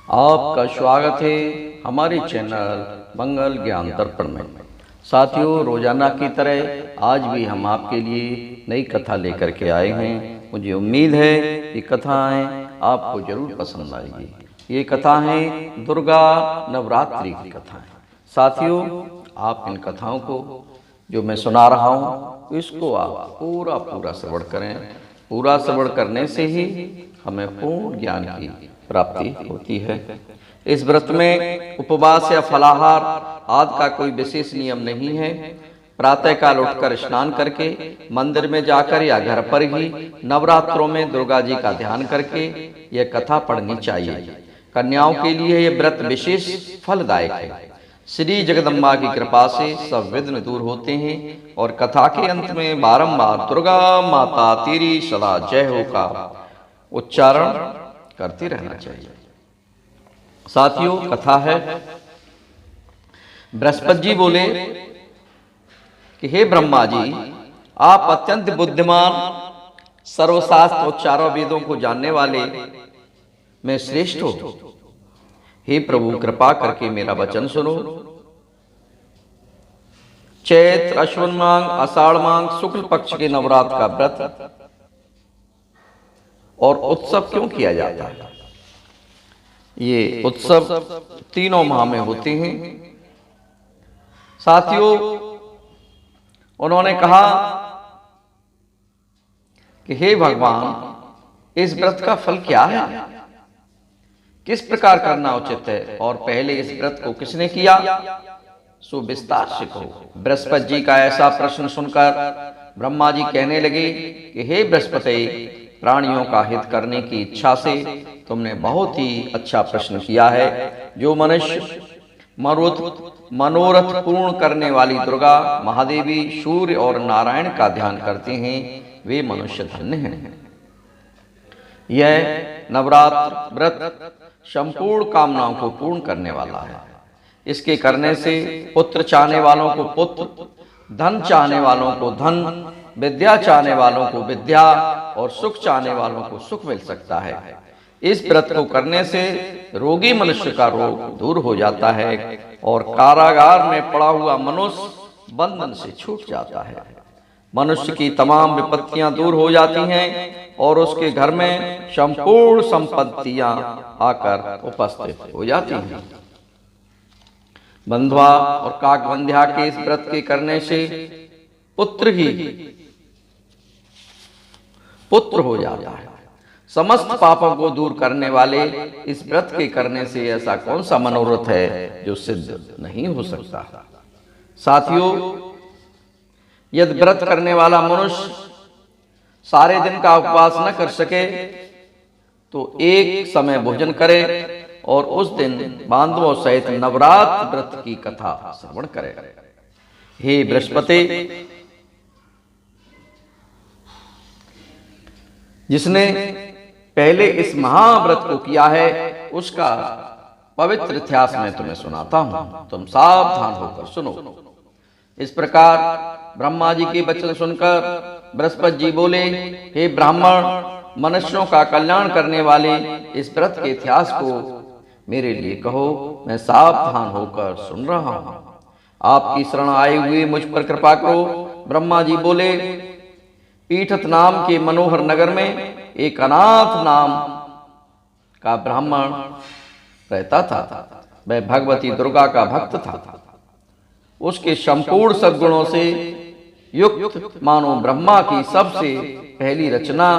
आपका स्वागत है हमारे चैनल मंगल ज्ञान दर्पण में। साथियों, रोजाना की तरह आज भी हम आपके लिए नई कथा लेकर के आए हैं। मुझे उम्मीद है कि कथाएं आपको जरूर पसंद आएगी। ये कथा है दुर्गा नवरात्रि की कथाएं। साथियों, आप इन कथाओं को जो मैं सुना रहा हूँ इसको आप पूरा श्रवण करें। पूरा श्रवण करने से ही हमें पूर्ण ज्ञान की प्राप्ति होती है। इस व्रत में उपवास या फलाहार आदि का कोई विशेष नियम नहीं है। प्रातः काल उठकर स्नान करके मंदिर में जाकर या घर पर ही नवरात्रों में दुर्गा जी का ध्यान करके यह कथा पढ़नी चाहिए। कन्याओं के लिए यह व्रत विशेष फलदायक है। श्री जगदम्बा की कृपा से सब विघ्न दूर होते हैं और कथा के अंत में बारंबार दुर्गा माता तेरी सदा जय हो का उच्चारण करते रहना चाहिए। साथियों, कथा है। बृहस्पति जी बोले कि हे ब्रह्मा जी, आप अत्यंत बुद्धिमान, सर्वशास्त्र और चारों वेदों को जानने वाले में श्रेष्ठ हो। हे प्रभु, कृपा करके मेरा वचन सुनो। चैत्र अश्विन मांग आषाढ़ मांग शुक्ल पक्ष के नवरात्र का व्रत और उत्सव क्यों किया जाता है? ये उत्सव तीनों माह में होते हैं। साथियों, उन्होंने कहा कि हे भगवान, इस व्रत का फल क्या है, किस प्रकार करना उचित है और पहले इस व्रत को किसने किया, सो विस्तार से कहो। बृहस्पति जी का ऐसा प्रश्न सुनकर ब्रह्मा जी कहने लगे कि हे बृहस्पति, प्राणियों का हित करने की इच्छा से तुमने बहुत ही अच्छा प्रश्न किया है। जो मनुष्य मनोरथ पूर्ण करने वाली दुर्गा, महादेवी, सूर्य और नारायण का ध्यान करते हैं वे मनुष्य धन्य हैं। यह नवरात्र व्रत संपूर्ण कामनाओं को पूर्ण करने वाला है। इसके करने से पुत्र चाहने वालों को पुत्र, धन चाहने वालों को धन, विद्या चाहने वालों को विद्या और सुख चाहने वालों को सुख मिल सकता है। इस व्रत को करने से रोगी मनुष्य का रोग दूर हो जाता है और कारागार में पड़ा हुआ मनुष्य बंधन से छूट जाता है। मनुष्य की तमाम विपत्तियां दूर हो जाती हैं और उसके घर में संपूर्ण संपत्तियां आकर उपस्थित हो जाती हैं। बंधुआ और काकबंध्या के इस व्रत के करने से पुत्र ही पुत्र हो जाता है। समस्त पापों को दूर करने वाले इस व्रत के करने से ऐसा कौन सा मनोरथ है जो सिद्ध नहीं हो सकता। साथियों, यदि व्रत करने वाला मनुष्य सारे दिन का उपवास न कर सके तो एक समय भोजन करे और उस दिन बांधवों सहित नवरात्र व्रत की कथा श्रवण करे। हे बृहस्पति, जिसने पहले इस महाव्रत को किया है उसका पवित्र इतिहास मैं तुम्हें सुनाता हूं, तुम सावधान होकर सुनो। इस प्रकार ब्रह्मा जी के वचन सुनकर बृहस्पति जी बोले, हे ब्राह्मण, मनुष्यों का कल्याण करने वाले इस व्रत के इतिहास को मेरे लिए कहो, मैं सावधान होकर सुन रहा हूं। आपकी शरण आए हुए मुझ पर कृपा करो। ब्रह्मा जी बोले, पीठत नाम के मनोहर नगर में एक अनाथ नाम का ब्राह्मण रहता था। वह भगवती दुर्गा का भक्त था। उसके संपूर्ण सद्गुणों से युक्त मानो ब्रह्मा की सबसे पहली रचना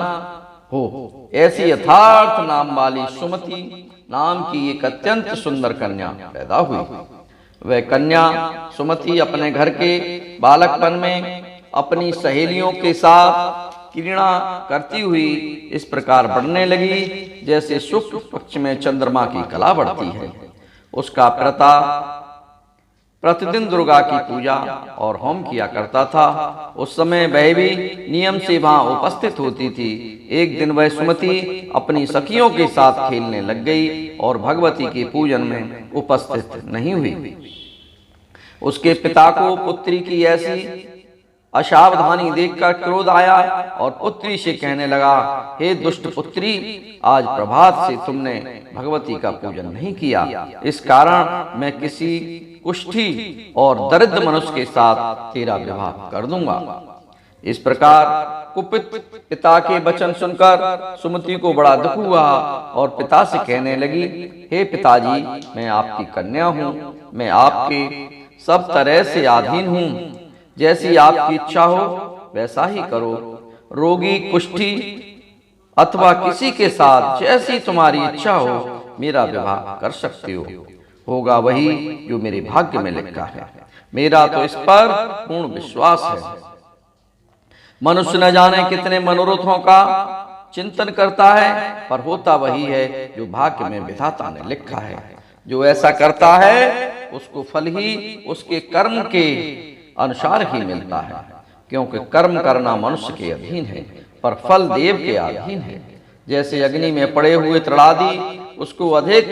हो ऐसी यथार्थ नाम वाली सुमति नाम की एक अत्यंत सुंदर कन्या पैदा हुई। वह कन्या सुमति अपने घर के बालकपन में अपनी सहेलियों के साथ क्रीड़ा करती हुई इस प्रकार बढ़ने लगी जैसे शुक्ल पक्ष में चंद्रमा की कला बढ़ती है। उसका पिता प्रतिदिन दुर्गा की पूजा और होम किया करता था। उस समय वह भी नियम से वहां उपस्थित होती थी। एक दिन वह सुमति अपनी सखियों के साथ खेलने लग गई और भगवती के पूजन में उपस्थित नहीं हुई। उसके पिता को पुत्री की ऐसी असावधानी देखकर क्रोध आया और पुत्री से कहने लगा, हे दुष्ट पुत्री, आज प्रभात से तुमने भगवती का पूजन नहीं किया, इस कारण मैं किसी कुष्ठी और दरिद्र मनुष्य के साथ तेरा विवाह कर दूंगा। इस प्रकार कुपित पिता के वचन सुनकर सुमति को बड़ा दुख हुआ और पिता से कहने लगी, हे पिताजी, मैं आपकी कन्या हूँ, मैं आपके सब तरह से अधीन हूँ, जैसी आपकी इच्छा हो वैसा ही करो। रोगी, कुष्ठी अथवा किसी के साथ जैसी तुम्हारी इच्छा हो मेरा विवाह कर सकते हो, होगा वही जो मेरे भाग्य में लिखा है। मेरा तो इस पर पूर्ण विश्वास है। मनुष्य न जाने कितने मनोरथों का चिंतन करता है, पर होता वही है जो भाग्य में विधाता ने लिखा है। जो ऐसा करता है उसको फल ही उसके कर्म के अनुसार ही मिलता है, क्योंकि कर्म करना मनुष्य के अधीन है, पर फल देव के अधीन है। जैसे अग्नि में पड़े हुए तृणादि उसको अधिक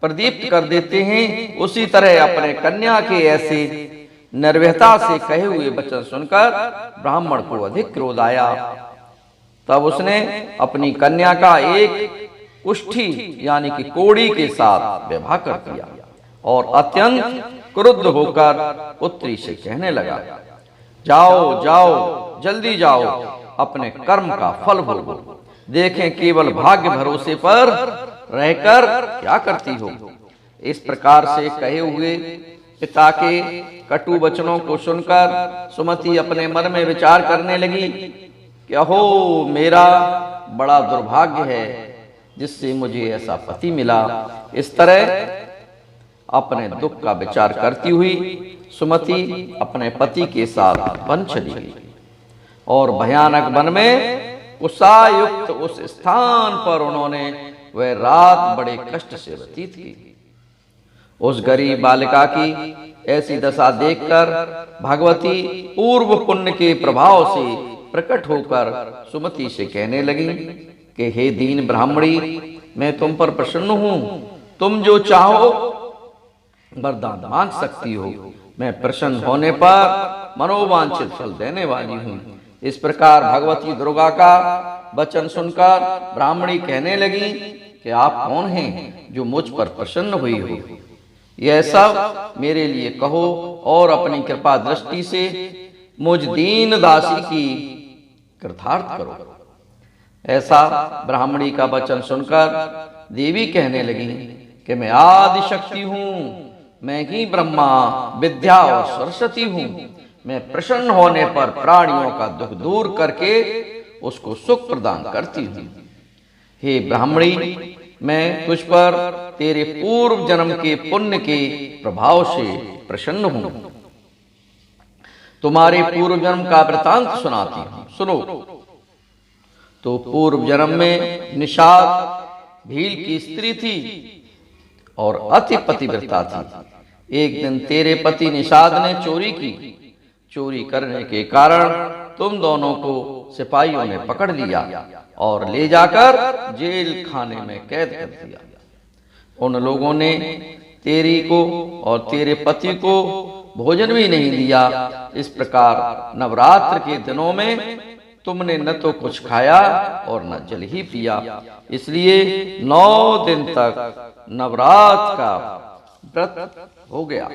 प्रदीप्त कर देते हैं, उसी तरह अपने कन्या के ऐसे निर्भयता से कहे हुए वचन सुनकर ब्राह्मण को अधिक क्रोध आया। तब उसने अपनी कन्या का एक कुष्ठी यानी कि कोड़ी के साथ विवाह कर दिया और अत्यंत क्रुद्ध होकर पुत्री से कहने लगा, जाओ जाओ, जल्दी जाओ, अपने कर्म का फल भोगो। देखें केवल भाग्य भरोसे पर रहकर क्या करती हो। इस प्रकार से कहे हुए पिता के कटु वचनों को सुनकर सुमति अपने मन में विचार करने लगी कि अहो, मेरा बड़ा दुर्भाग्य है जिससे मुझे ऐसा पति मिला। इस तरह अपने दुख का विचार करती हुई सुमति अपने पति के साथ वन चली गई और भयानक वन में उषायुक्त उस स्थान पर उन्होंने वह रात बड़े कष्ट से व्यतीत की। उस गरीब बालिका की ऐसी दशा देखकर भगवती पूर्व पुण्य के प्रभाव से प्रकट होकर सुमति से कहने लगी कि हे दीन ब्राह्मणी, मैं तुम पर प्रसन्न हूँ, तुम जो चाहो वरदान मांग सकती हो, मैं प्रसन्न होने पर मनोवांछित फल देने वाली हूँ। इस प्रकार भगवती दुर्गा का वचन सुनकर ब्राह्मणी कहने लगी कि आप कौन हैं जो मुझ पर प्रसन्न हुई हो, यह सब मेरे लिए कहो और अपनी कृपा दृष्टि से मुझ दीन दासी की कृतार्थ करो। ऐसा ब्राह्मणी का वचन सुनकर देवी कहने लगी कि मैं आदि शक्ति हूँ, मैं ही ब्रह्मा, विद्या और सरस्वती हूँ। मैं प्रसन्न होने पर प्राणियों का दुख दूर करके उसको सुख प्रदान करती हूँ। हे ब्राह्मणी, मैं तुझ पर तेरे पूर्व जन्म के पुण्य के प्रभाव से प्रसन्न हूँ। तुम्हारे पूर्व जन्म का वृतांत सुनाती हूँ, सुनो। तो पूर्व जन्म में निषाद भील की स्त्री थी और अति पतिव्रता थी। एक दिन तेरे पति निषाद ने चोरी की। चोरी करने के कारण तुम दोनों को सिपाहियों ने पकड़ लिया और ले जाकर जेल खाने में कैद कर दिया। उन लोगों ने तेरी को और तेरे पति को भोजन भी नहीं दिया। इस प्रकार नवरात्र के दिनों में तुमने न तो कुछ खाया और न जल ही पिया। इसलिए 9 दिन तक नवरात्र का व्रत हो गया।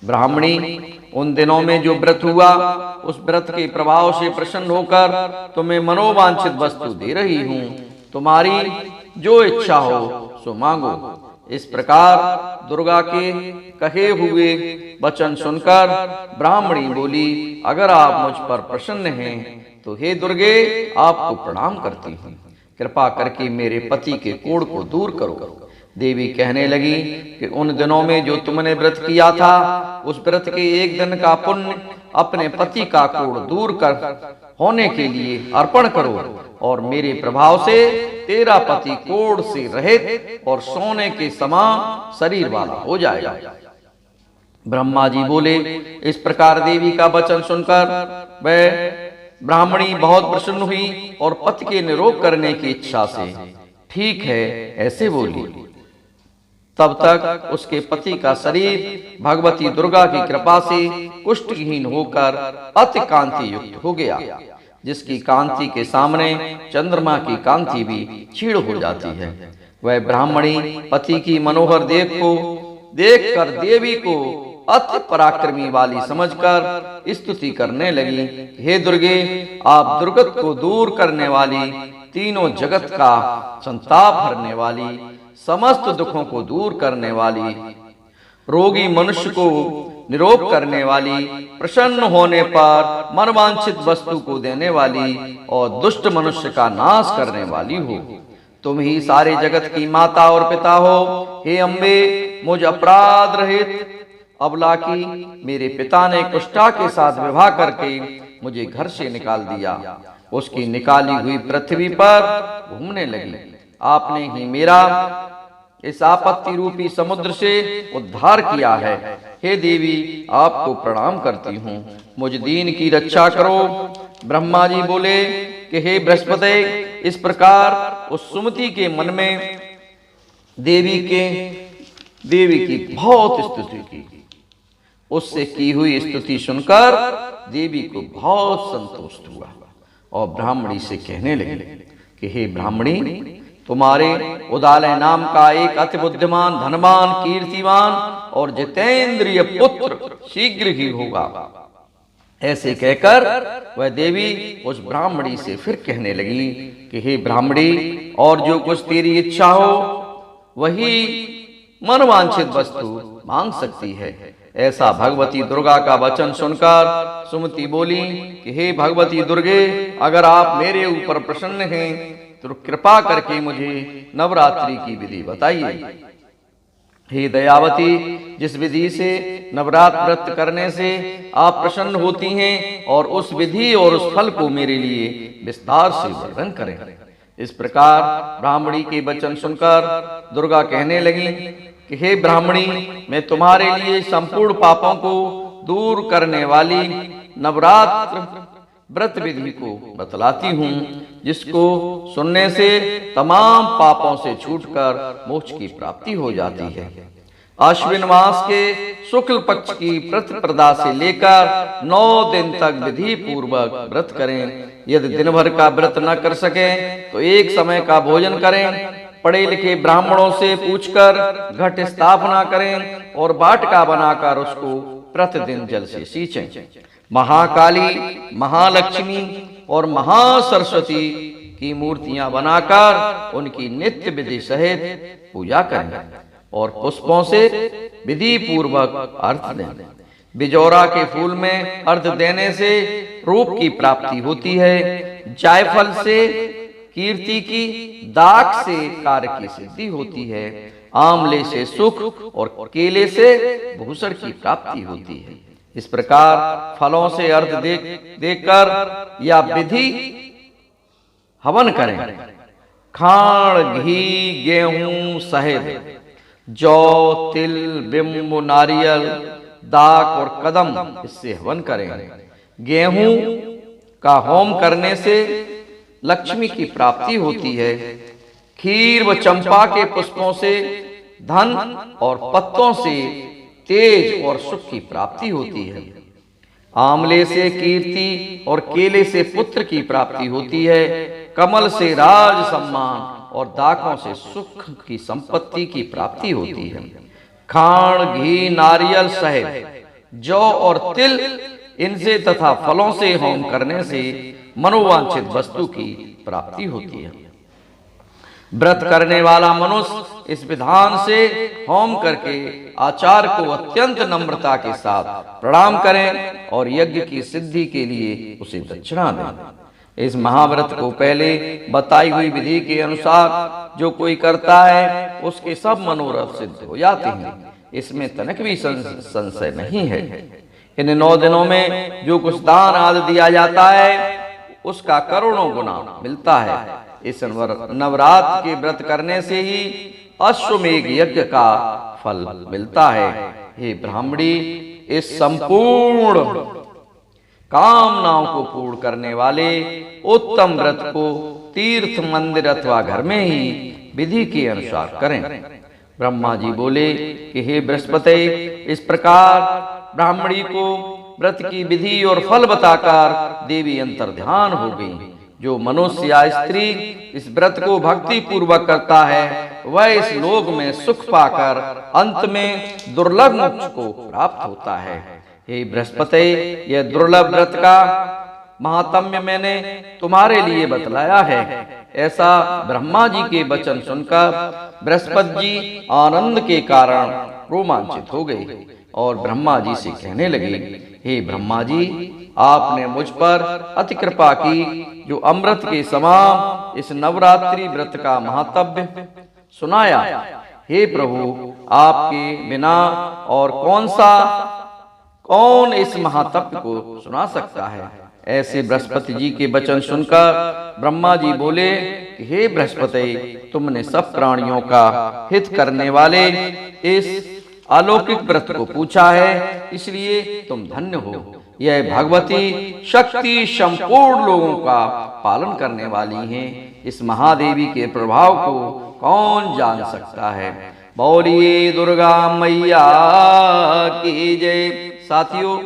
ब्राह्मणी, उन दिनों में जो व्रत हुआ उस व्रत के प्रभाव से प्रसन्न होकर तुम्हें मनोवांछित वस्तु दे रही हूँ। तुम्हारी जो इच्छा हो सो मांगो। इस प्रकार दुर्गा के कहे हुए वचन सुनकर ब्राह्मणी बोली, अगर आप मुझ पर प्रसन्न हैं तो हे दुर्गे, आपको प्रणाम करती हूँ। कृपा करके मेरे पति के कोढ़ को दूर करो। देवी कहने लगी कि उन दिनों में जो तुमने व्रत किया था उस व्रत के एक दिन का पुण्य अपने पति का कोढ़ दूर कर होने के लिए अर्पण करो और मेरे प्रभाव से तेरा पति कोढ़ से रहित और सोने के समान शरीर वाला हो जाएगा। ब्रह्मा जी बोले। इस प्रकार देवी का वचन सुनकर वह ब्राह्मणी बहुत प्रसन्न हुई और पति के निरोग करने की इच्छा से ठीक है ऐसे बोली। तब तक उसके पति का शरीर भगवती दुर्गा की कृपा से कुष्ठहीन होकर अति कांति युक्त हो गया, जिसकी कांति के सामने चंद्रमा की कांति भी क्षीण हो जाती है। वह ब्राह्मणी पति की मनोहर देखकर देवी को अति पराक्रमी वाली समझकर स्तुति करने लगी। हे दुर्गे, आप दुर्गत को दूर करने वाली, तीनों जगत का संताप हरने वाली, समस्त दुखों को दूर करने वाली, रोगी मनुष्य को निरोग करने वाली, प्रसन्न होने पर मनवांछित वस्तु को देने वाली और दुष्ट मनुष्य का नाश करने वाली हो। तुम ही सारे जगत की माता और पिता हो। हे अम्बे, मुझ अपराध रहित अबला की मेरे पिता ने कुष्ठा के साथ विवाह करके मुझे घर से निकाल दिया। उसकी निकाली हुई पृथ्वी पर घूमने लगी। आपने ही मेरा इस आपत्ति रूपी समुद्र से उद्धार किया है। हे देवी, आपको प्रणाम करती हूँ, मुझ दीन की रक्षा करो। ब्रह्मा जी बोले कि हे बृहस्पति, इस प्रकार उस सुमति के मन में देवी की बहुत स्तुति की। उससे की हुई स्तुति सुनकर देवी को बहुत संतोष हुआ और ब्राह्मणी से कहने लगे कि हे ब्राह्मणी, तुम्हारे उदालय नाम का एक अति बुद्धिमान, धनवान, कीर्तिमान और जितेंद्रिय पुत्र शीघ्र ही होगा। ऐसे कहकर वह देवी उस ब्राह्मणी से फिर कहने लगी कि हे ब्राह्मणी, और जो कुछ तेरी इच्छा हो वही मनवांछित वस्तु मांग सकती है। ऐसा भगवती दुर्गा का वचन सुनकर सुमति बोली कि हे भगवती दुर्गे, अगर आप मेरे ऊपर प्रसन्न हैं तो कृपा करके मुझे नवरात्रि की विधि बताइए। हे दयावती, जिस विधि से नवरात्र व्रत करने से आप प्रसन्न होती हैं, और उस विधि और उस फल को मेरे लिए विस्तार से वर्णन करें। इस प्रकार ब्राह्मणी के वचन सुनकर दुर्गा कहने लगी कि हे ब्राह्मणी, मैं तुम्हारे लिए संपूर्ण पापों को दूर करने वाली नवरात्र व्रत विधि को बतलाती हूँ, जिसको सुनने से तमाम पापों से छूटकर मोक्ष की प्राप्ति हो जाती है। अश्विन मास के शुक्ल पक्ष की प्रतिपदा से लेकर 9 दिन तक विधि पूर्वक व्रत करें। यदि दिन भर का व्रत न कर सके तो एक समय का भोजन करें। पढ़े लिखे ब्राह्मणों से पूछकर घट स्थापना करें और बाटका बनाकर उसको प्रतिदिन जल से सींचें। महाकाली, महालक्ष्मी और महासरस्वती की मूर्तियां बनाकर उनकी नित्य विधि सहित पूजा करें और पुष्पों से विधि पूर्वक अर्घ दें। बिजौरा के फूल में अर्घ देने से रूप की प्राप्ति होती है। जायफल से कीर्ति की, दाख से कार्य की सिद्धि होती है। आंवले से सुख और केले से भूषण की प्राप्ति होती है। इस प्रकार फलों से अर्घ देकर या विधि हवन करें। खाण, घी, गेहूं, शहद, जौ, तिल, बिंब, नारियल, दाक और कदम, इससे हवन करें। गेहूं का होम करने से लक्ष्मी की प्राप्ति होती है। खीर व चंपा के पुष्पों से धन और पत्तों से तेज और सुख की प्राप्ति होती है। आंवले से कीर्ति और केले से पुत्र की प्राप्ति होती है। कमल से राज सम्मान और दाखों से सुख की संपत्ति की प्राप्ति होती है। खाण, घी, नारियल, शहद, जौ और तिल, इनसे तथा फलों से होम करने से मनोवांछित वस्तु की प्राप्ति होती है। व्रत करने वाला मनुष्य इस विधान से होम करके आचार्य को अत्यंत नम्रता के साथ प्रणाम करें और यज्ञ की सिद्धि के लिए उसे दक्षिणा दें। इस महाव्रत को पहले बताई हुई विधि के अनुसार जो कोई करता है उसके सब मनोरथ सिद्ध हो जाते हैं। इसमें तनिक भी संशय नहीं है। इन 9 दिनों में जो कुछ दान आदि दिया जाता है उसका करोड़ों गुना मिलता है। इस नवरात्र के व्रत करने से ही अश्वमेघ यज्ञ का फल मिलता है। हे ब्राह्मणी, इस संपूर्ण कामनाओं को पूर्ण करने वाले उत्तम व्रत को तीर्थ, मंदिर अथवा घर में ही विधि के अनुसार करें। ब्रह्मा जी बोले कि हे बृहस्पति, इस प्रकार ब्राह्मणी को व्रत की विधि और फल बताकर देवी अंतर्ध्यान हो गई। जो मनुष्य या स्त्री इस व्रत को भक्ति पूर्वक करता है वह इस लोक में सुख पाकर अंत में दुर्लभ मोक्ष को प्राप्त होता है। हे बृहस्पति, यह दुर्लभ व्रत का महात्म्य मैंने तुम्हारे लिए बतलाया है। ऐसा ब्रह्मा जी के वचन सुनकर बृहस्पति जी आनंद के कारण रोमांचित हो गए और ब्रह्मा जी से कहने लगे, हे ब्रह्मा जी, आपने मुझ पर अति कृपा की जो अमृत के समान इस नवरात्रि व्रत का महात्म्य सुनाया। हे प्रभु, आपके बिना और कौन इस महात्म्य को सुना सकता है। ऐसे बृहस्पति जी के वचन सुनकर ब्रह्मा जी बोले, हे बृहस्पति, तुमने सब प्राणियों का हित करने वाले इस अलौकिक व्रत को पूछा है, इसलिए तुम धन्य हो। यह भगवती शक्ति संपूर्ण लोगों का पालन करने वाली हैं। इस महादेवी के प्रभाव को कौन जान सकता है। बोलिए दुर्गा मैया की जय। साथियों,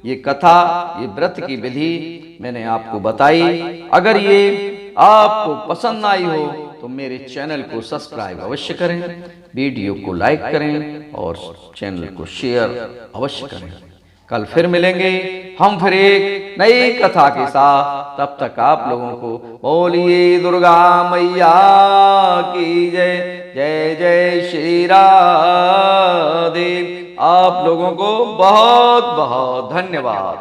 ये कथा, ये व्रत की विधि मैंने आपको बताई। अगर ये आपको पसंद आई हो तो मेरे चैनल को सब्सक्राइब अवश्य करें, वीडियो को लाइक करें और चैनल को शेयर अवश्य करें। कल फिर मिलेंगे हम फिर एक नई कथा के साथ। तब तक आप लोगों को बोलिए दुर्गा मैया की जय। जय जय श्री राधे। आप लोगों को बहुत बहुत धन्यवाद।